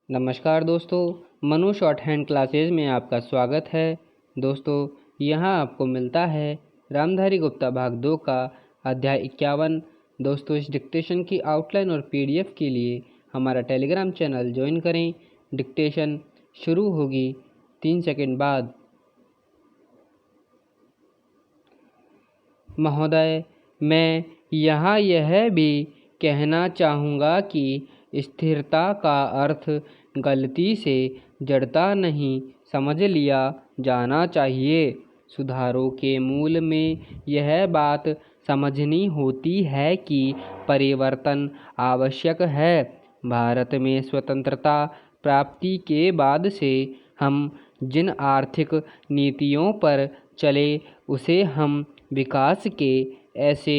नमस्कार दोस्तों, Manu short hand classes में आपका स्वागत है। दोस्तों, यहाँ आपको मिलता है रामधारी गुप्ता भाग 2 का अध्याय 51। दोस्तों, इस डिक्टेशन की आउटलाइन और पीडीएफ के लिए हमारा टेलीग्राम चैनल ज्वाइन करें। डिक्टेशन शुरू होगी 3 सेकंड बाद। महोदय, मैं यहाँ यह भी कहना चाहूँगा कि स्थिरता का अर्थ गलती से जड़ता नहीं समझ लिया जाना चाहिए। सुधारों के मूल में यह बात समझनी होती है कि परिवर्तन आवश्यक है। भारत में स्वतंत्रता प्राप्ति के बाद से हम जिन आर्थिक नीतियों पर चले उसे हम विकास के ऐसे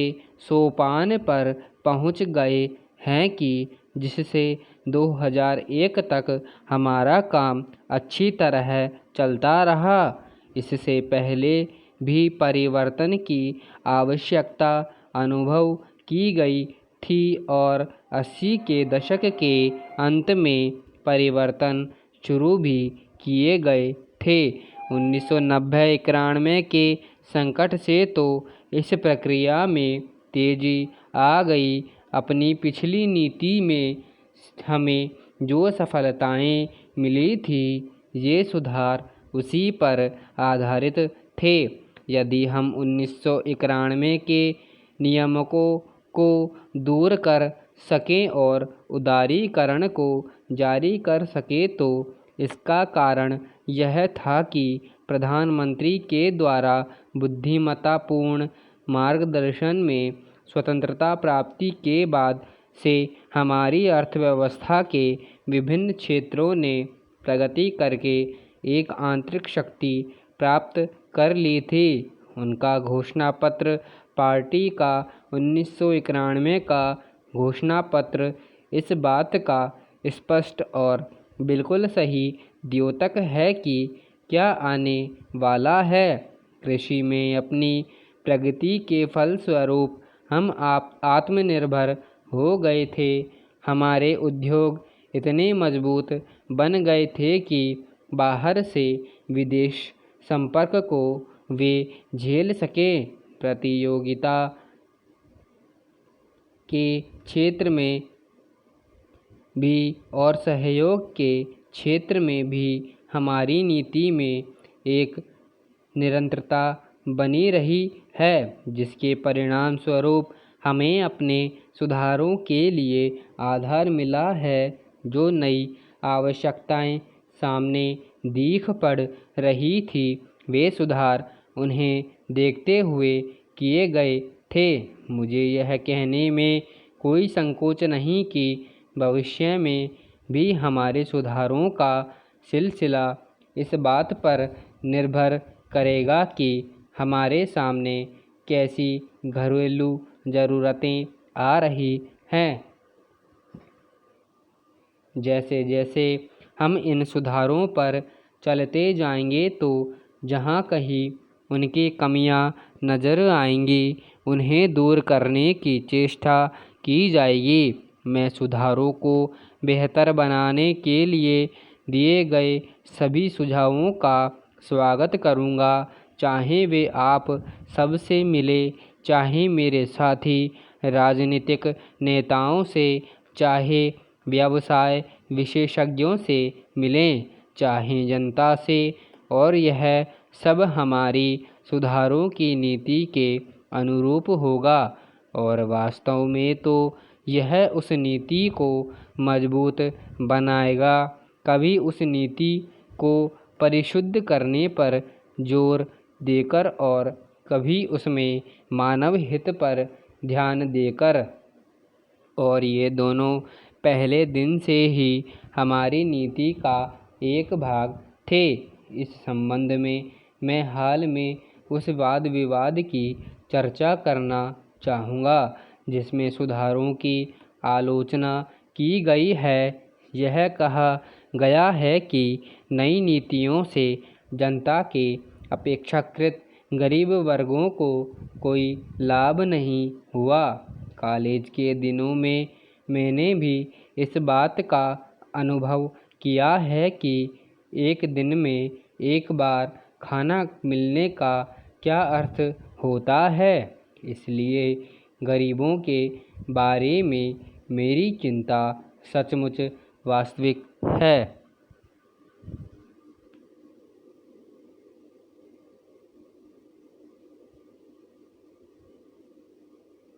सोपान पर पहुंच गए हैं कि जिससे 2001 तक हमारा काम अच्छी तरह चलता रहा। इससे पहले भी परिवर्तन की आवश्यकता अनुभव की गई थी और 80 के दशक के अंत में परिवर्तन शुरू भी किए गए थे। 1990-91 के संकट से तो इस प्रक्रिया में तेजी आ गई। अपनी पिछली नीति में हमें जो सफलताएं मिली थी, ये सुधार उसी पर आधारित थे। यदि हम 1991 के नियमों को दूर कर सकें और उदारीकरण को जारी कर सके तो इसका कारण यह था कि प्रधानमंत्री के द्वारा बुद्धिमत्तापूर्ण मार्गदर्शन में स्वतंत्रता प्राप्ति के बाद से हमारी अर्थव्यवस्था के विभिन्न क्षेत्रों ने प्रगति करके एक आंतरिक शक्ति प्राप्त कर ली थी। उनका घोषणा पत्र पार्टी का 1991 का घोषणा पत्र इस बात का स्पष्ट और बिल्कुल सही द्योतक है कि क्या आने वाला है। कृषि में अपनी प्रगति के फलस्वरूप हम आत्मनिर्भर हो गए थे। हमारे उद्योग इतने मजबूत बन गए थे कि बाहर से विदेश संपर्क को वे झेल सके। प्रतियोगिता के क्षेत्र में भी और सहयोग के क्षेत्र में भी हमारी नीति में एक निरंतरता बनी रही है, जिसके परिणाम स्वरूप हमें अपने सुधारों के लिए आधार मिला है। जो नई आवश्यकताएं सामने दिख पड़ रही थी, वे सुधार उन्हें देखते हुए किए गए थे। मुझे यह कहने में कोई संकोच नहीं कि भविष्य में भी हमारे सुधारों का सिलसिला इस बात पर निर्भर करेगा कि हमारे सामने कैसी घरेलू ज़रूरतें आ रही हैं। जैसे जैसे हम इन सुधारों पर चलते जाएंगे तो जहाँ कहीं उनकी कमियां नज़र आएंगी, उन्हें दूर करने की चेष्टा की जाएगी। मैं सुधारों को बेहतर बनाने के लिए दिए गए सभी सुझावों का स्वागत करूंगा, चाहे वे आप सबसे मिले, चाहे मेरे साथी राजनीतिक नेताओं से, चाहे व्यवसाय विशेषज्ञों से मिलें, चाहे जनता से, और यह सब हमारी सुधारों की नीति के अनुरूप होगा। और वास्तव में तो यह उस नीति को मजबूत बनाएगा। कभी उस नीति को परिशुद्ध करने पर जोर देकर और कभी उसमें मानव हित पर ध्यान देकर। और ये दोनों पहले दिन से ही हमारी नीति का एक भाग थे। इस संबंध में मैं हाल में उस वाद विवाद की चर्चा करना चाहूँगा जिसमें सुधारों की आलोचना की गई है। यह कहा गया है कि नई नीतियों से जनता के अपेक्षाकृत गरीब वर्गों को कोई लाभ नहीं हुआ। कॉलेज के दिनों में मैंने भी इस बात का अनुभव किया है कि एक दिन में एक बार खाना मिलने का क्या अर्थ होता है। इसलिए गरीबों के बारे में मेरी चिंता सचमुच वास्तविक है।